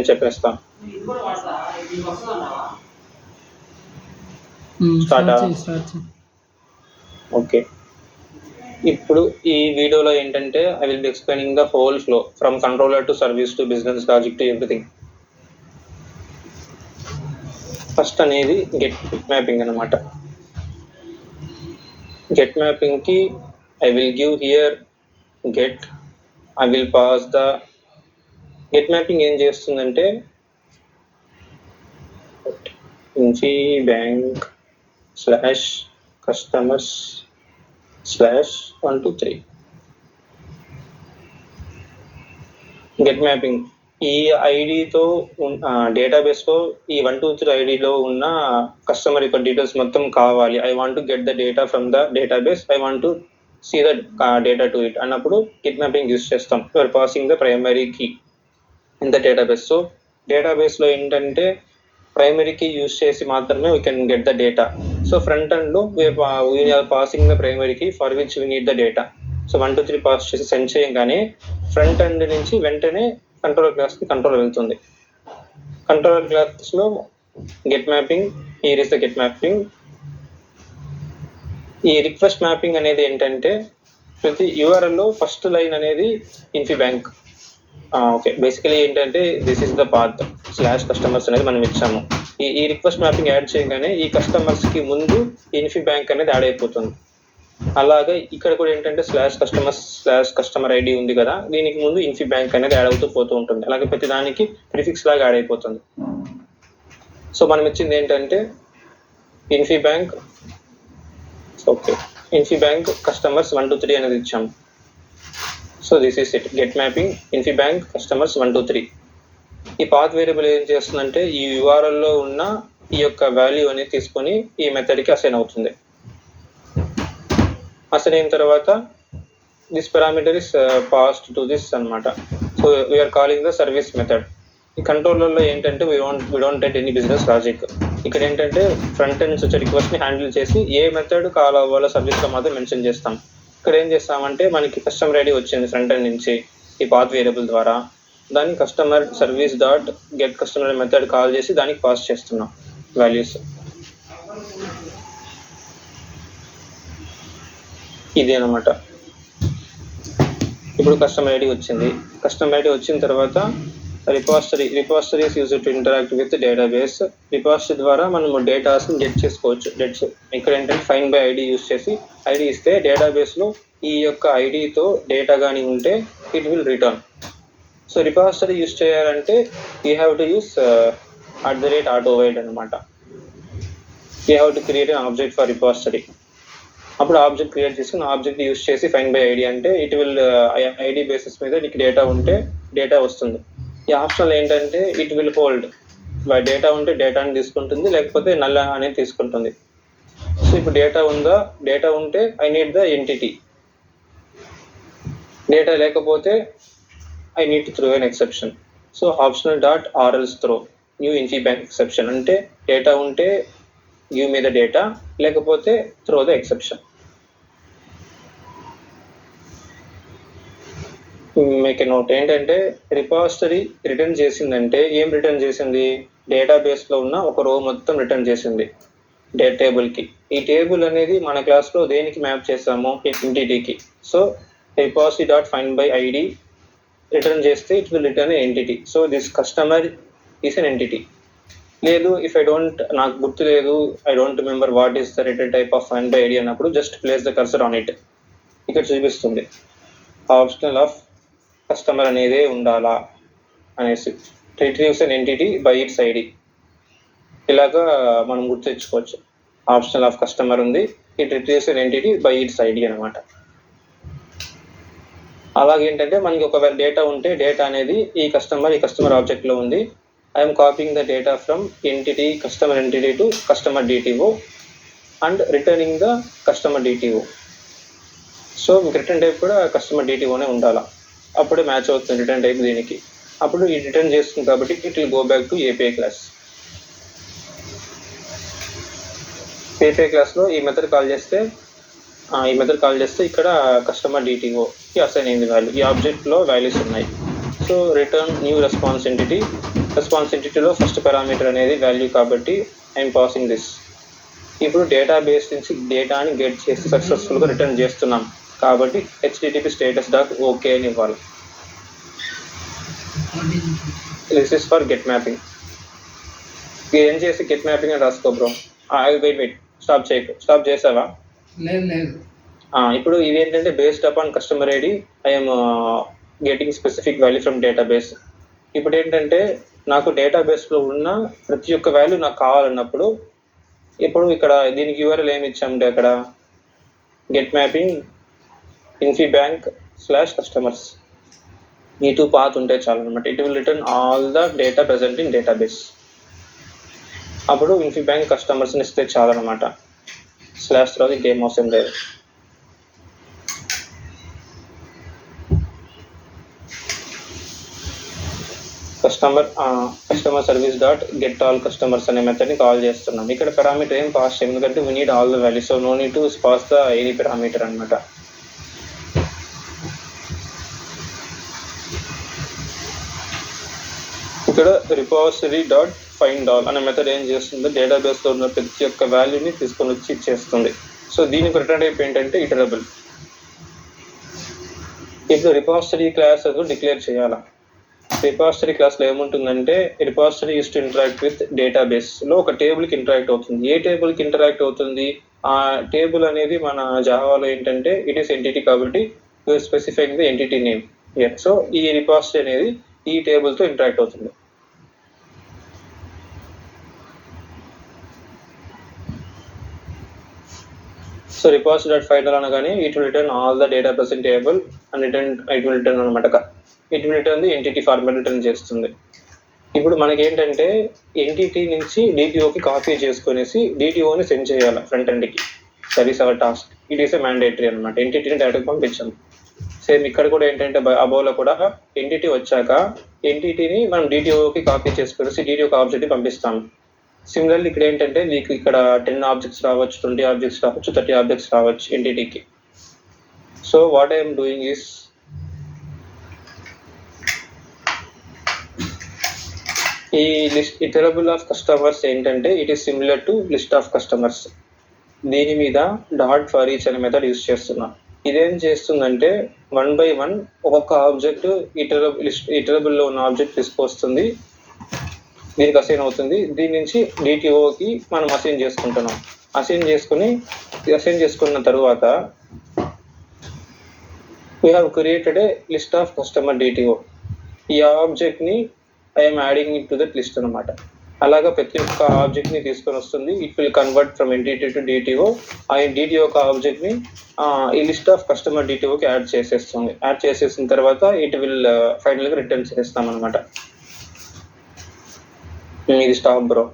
నేను చెప్పేస్తాను. ఓకే, ఇప్పుడు ఈ వీడియోలో ఏంటంటే I will be explaining the whole flow from controller to service to business logic to everything. First అనేది గెట్ మ్యాపింగ్ అనమాట. గెట్ మ్యాపింగ్ కి I will give here get, I will pass the get mapping ఏం చేస్తుందంటే Infy bank slash customers slash 123. Get mapping ఈ ఐడితో డేటాబేస్లో ఈ 123 ఐడిలో ఉన్న కస్టమర్ యొక్క డీటెయిల్స్ మొత్తం కావాలి. I want to get the data from the database, I want to see the data to it అన్నప్పుడు గెట్ మ్యాపింగ్ యూస్ చేస్తాం. You're passing the primary key in the database. So డేటాబేస్లో ఏంటంటే primary key use చేసి మాత్రమే we can get the data. So front ఎండ్లో we're passing the primary key for which we need the data. So 123 pass చేసి send చేయగానే front end నుంచి వెంటనే controller క్లాస్కి కంట్రోల్ వెళ్తుంది. కంట్రోలర్ క్లాస్లో get mapping, here is the get mapping. ఈ request mapping అనేది ఏంటంటే ప్రతి యూఆర్ఎల్లో ఫస్ట్ లైన్ అనేది ఇన్ఫీ బ్యాంక్. ఓకే, బేసికలీ ఏంటంటే this is the path slash customers అనేది మనం ఇచ్చాము. ఈ రిక్వెస్ట్ మ్యాపింగ్ యాడ్ చేయగానే ఈ కస్టమర్స్కి ముందు ఇన్ఫీ బ్యాంక్ అనేది యాడ్ అయిపోతుంది. అలాగే ఇక్కడ కూడా ఏంటంటే slash customers slash customer ID ఉంది కదా, దీనికి ముందు ఇన్ఫీ బ్యాంక్ అనేది యాడ్ అవుతూ పోతూ ఉంటుంది. అలాగే ప్రతి దానికి ప్రిఫిక్స్ లాగా యాడ్ అయిపోతుంది. సో మనం ఇచ్చింది ఏంటంటే Infy bank, okay, Infy bank customers 123 అనేది ఇచ్చాము. So this is it, get mapping Infy bank customers 123. ఈ పాత్ వేరియబుల్ ఏం చేస్తుందంటే ఈ యూఆర్ఎల్లో ఉన్న ఈ యొక్క వాల్యూ అనేది తీసుకొని ఈ మెథడ్కి అసైన్ అవుతుంది. అసైన్ అయిన తర్వాత this parameter is passed to this అనమాట. So we're calling the service method. ఈ కంట్రోలర్లో ఏంటంటే we don't get any business logic. ఇక్కడ ఏంటంటే ఫ్రంట్ ఎండ్ వచ్చే రిక్వెస్ట్ని హ్యాండిల్ చేసి ఏ మెథడ్ కాల్ అవ్వాలో సర్వీస్లో మాత్రం మెన్షన్ చేస్తాం. ఇక్కడ ఏం చేస్తామంటే మనకి కస్టమర్ ఐడి వచ్చింది ఫ్రంట్ ఎండ్ నుంచి ఈ పాత్ వేరియబుల్ ద్వారా, దాన్ని customer service dot get customer method call చేసి దానికి పాస్ చేస్తున్నాం వాల్యూస్. ఇది అనమాట. ఇప్పుడు కస్టమర్ ఐడి వచ్చింది. కస్టమర్ ఐడి వచ్చిన తర్వాత repository use to interact with database. Repository ద్వారా మనము డేటాస్ని గెట్ చేసుకోవచ్చు. ఇక్కడ ఏంటంటే ఫైండ్ బై ఐడి యూజ్ చేసి ఐడి ఇస్తే డేటాబేస్లో ఈ యొక్క ఐడితో డేటా కానీ ఉంటే it will return. So repository use చేయాలంటే you have to use @autovide అనమాట. You have to create an object for repository. అప్పుడు ఆబ్జెక్ట్ క్రియేట్ చేసుకుని ఆబ్జెక్ట్ యూజ్ చేసి ఫైండ్ బై ఐడి అంటే ఇట్ విల్ ఐడి బేసిస్ మీద నీకు డేటా ఉంటే data వస్తుంది. ఈ ఆప్షనల్ ఏంటంటే ఇట్ విల్ హోల్డ్, డేటా ఉంటే డేటాని తీసుకుంటుంది, లేకపోతే నల్ అనేది తీసుకుంటుంది. సో ఇప్పుడు డేటా ఉందా, డేటా ఉంటే I need the entity, data లేకపోతే I need to throw an exception. So optional dot or else throw new Infy bank exception అంటే డేటా ఉంటే గివ్ మీ ద డేటా, లేకపోతే త్రో ద ఎక్సెప్షన్. మీకు note ఏంటంటే repository return చేసిందంటే ఏం return చేసింది, డేటాబేస్లో ఉన్న ఒక రో మొత్తం రిటర్న్ చేసింది డేట్ టేబుల్కి. ఈ టేబుల్ అనేది మన క్లాస్లో దేనికి మ్యాప్ చేస్తాము, ఎంటిటీకి. So repository dot find by ID return చేస్తే it will return entity. So this customer is an entity. లేదు ఇఫ్ నాకు గుర్తు లేదు, I don't remember what is the return type of find by ID అన్నప్పుడు just place the cursor on it. ఇక్కడ చూపిస్తుంది optional of customer అనేదే ఉండాలా అనేసి. Retrieves an entity by its ID. ఇలాగా మనం గుర్తు తెచ్చుకోవచ్చు. ఆప్షనల్ ఆఫ్ కస్టమర్ ఉంది, it రిట్రీవ్స్ an entity by its ID అనమాట. అలాగే ఏంటంటే మనకి ఒకవేళ డేటా ఉంటే డేటా అనేది ఈ కస్టమర్ ఆబ్జెక్ట్లో ఉంది. I'm copying the data from entity customer entity to customer DTO and returning the customer DTO. So మీకు రిటర్న్ టైప్ కూడా కస్టమర్ డిటిఓనే ఉండాలా, అప్పుడే మ్యాచ్ అవుతుంది రిటర్న్ టైప్ దీనికి. అప్పుడు ఈ రిటర్న్ చేస్తుంది కాబట్టి it will go back to API class. API క్లాస్లో ఈ మెథడ్ కాల్ చేస్తే ఇక్కడ కస్టమర్ డిటిఓకి అసైన్ అయింది వాల్యూ. ఈ ఆబ్జెక్ట్లో వాల్యూస్ ఉన్నాయి. సో రిటర్న్ న్యూ రెస్పాన్స్ ఎంటిటీలో ఫస్ట్ పారామీటర్ అనేది వాల్యూ కాబట్టి ఐఎమ్ పాసింగ్ దిస్. ఇప్పుడు డేటాబేస్ నుంచి డేటాని గెట్ చేసి సక్సెస్ఫుల్గా రిటర్న్ చేస్తున్నాం కాబట్టి http స్టేటస్ డాట్ ఓకే అని ఇవ్వాలి. This is for get mapping. ఏం చేసి గెట్ మ్యాపింగ్ అని రాసుకో బ్రో. వెయిట్ స్టాప్ చేసావా? లేదు. ఇప్పుడు ఇది ఏంటంటే based upon customer ID I'm getting specific value from database. ఇప్పుడు ఏంటంటే నాకు డేటాబేస్లో ఉన్న ప్రతి ఒక్క వాల్యూ నాకు కావాలన్నప్పుడు ఇప్పుడు ఇక్కడ దీనికి URL ఏమి ఇచ్చామంటే అక్కడ గెట్ మ్యాపింగ్ infibank/customers ఈ 2 పాత్ ఉంటే చాలు అనమాట. It will return all the data present in database. అప్పుడు ఇన్ఫీబ్యాంక్ కస్టమర్స్ని ఇస్తే చాలు అనమాట. స్లాష్ తర్వాత ఇంకేం అవసరం లేదు. Customer service dot get all customers అనే మెథడ్ని కాల్ చేస్తున్నాం. ఇక్కడ పారామీటర్ ఏం పాస్ చేయం ఎందుకంటే we need all the value, so no need to pass the any parameter అనమాట. ఇక్కడ రిపాజిటరీ డాట్ ఫైండ్ ఆల్ అనే మెథడ్ ఏం చేస్తుంది, డేటాబేస్లో ఉన్న ప్రతి ఒక్క వాల్యూని తీసుకొని వచ్చి ఇచ్చేస్తుంది. సో దీనికి రిటర్న్ టైప్ ఏంటంటే ఇటరబుల్. ఇప్పుడు రిపాజిటరీ క్లాస్ డిక్లేర్ చేయాలా. రిపాజిటరీ క్లాస్లో ఏముంటుందంటే repository use to interact with డేటాబేస్లో ఒక టేబుల్కి ఇంటరాక్ట్ అవుతుంది. ఏ టేబుల్కి ఇంటరాక్ట్ అవుతుంది? ఆ టేబుల్ అనేది మన జావాలో ఏంటంటే ఇట్ ఈస్ ఎంటిటీ కాబట్టి specifying the entity name. So ఈ రిపాజిటరీ అనేది ఈ టేబుల్తో ఇంటరాక్ట్ అవుతుంది. So repository dot find all అనగానే it will return all the data present table and it will return అనమాట. It will return the entity format return చేస్తుంది. ఇప్పుడు మనకి ఏంటంటే ఎంటిటీ నుంచి డిటిఓకి కాపీ చేసుకునేసి డిటిఓని సెండ్ చేయాలి ఫ్రంట్ ఎండ్కి. That is our task. It is a mandatory అనమాట. ఎంటిటీని డైరెక్ట్గా పంపించాము. సేమ్ ఇక్కడ కూడా ఏంటంటే అబోవ్లో కూడా ఎంటిటీ వచ్చాక ఎంటిటీని మనం డిటిఓకి కాపీ చేసుకునేసి డిటిఓకి ఆబ్జెక్ట్ని పంపిస్తాము. సిమిలర్లీ ఇక్కడ ఏంటంటే మీకు ఇక్కడ 10 ఆబ్జెక్ట్స్ రావచ్చు, 20 ఆబ్జెక్ట్స్ రావచ్చు, 30 ఆబ్జెక్ట్స్ రావచ్చు ఎంటిటీకి. So what I'm doing is ఈ లిస్ట్ ఇటరబుల్ ఆఫ్ కస్టమర్స్ ఏంటంటే it is similar to list of customers. దీని మీద డాట్ ఫర్ ఈచ్ అనే మెథడ్ యూస్ చేస్తున్నా. ఇదేం చేస్తుందంటే 1 by 1 ఒక్కొక్క ఆబ్జెక్ట్ ఇటరబుల్లో ఉన్న ఆబ్జెక్ట్ తీసుకొస్తుంది, దీనికి అసైన్ అవుతుంది. దీని నుంచి డిటిఓకి మనం అసైన్ చేసుకుంటున్నాం. అసైన్ చేసుకున్న తర్వాత we have created a list of customer DTO. ఈ ఆబ్జెక్ట్ని I'm adding it to that list అనమాట. అలాగా ప్రతి ఒక్క ఆబ్జెక్ట్ని తీసుకొని వస్తుంది. It will convert from entity to DTO. ఆ డిటిఓ ఒక ఆబ్జెక్ట్ని ఈ లిస్ట్ ఆఫ్ కస్టమర్ డిటిఓకి యాడ్ చేసేస్తుంది. యాడ్ చేసేసిన తర్వాత ఇట్ విల్ ఫైనల్గా రిటర్న్ చేస్తాం అనమాట. ఇది స్టాప్ బ్రో.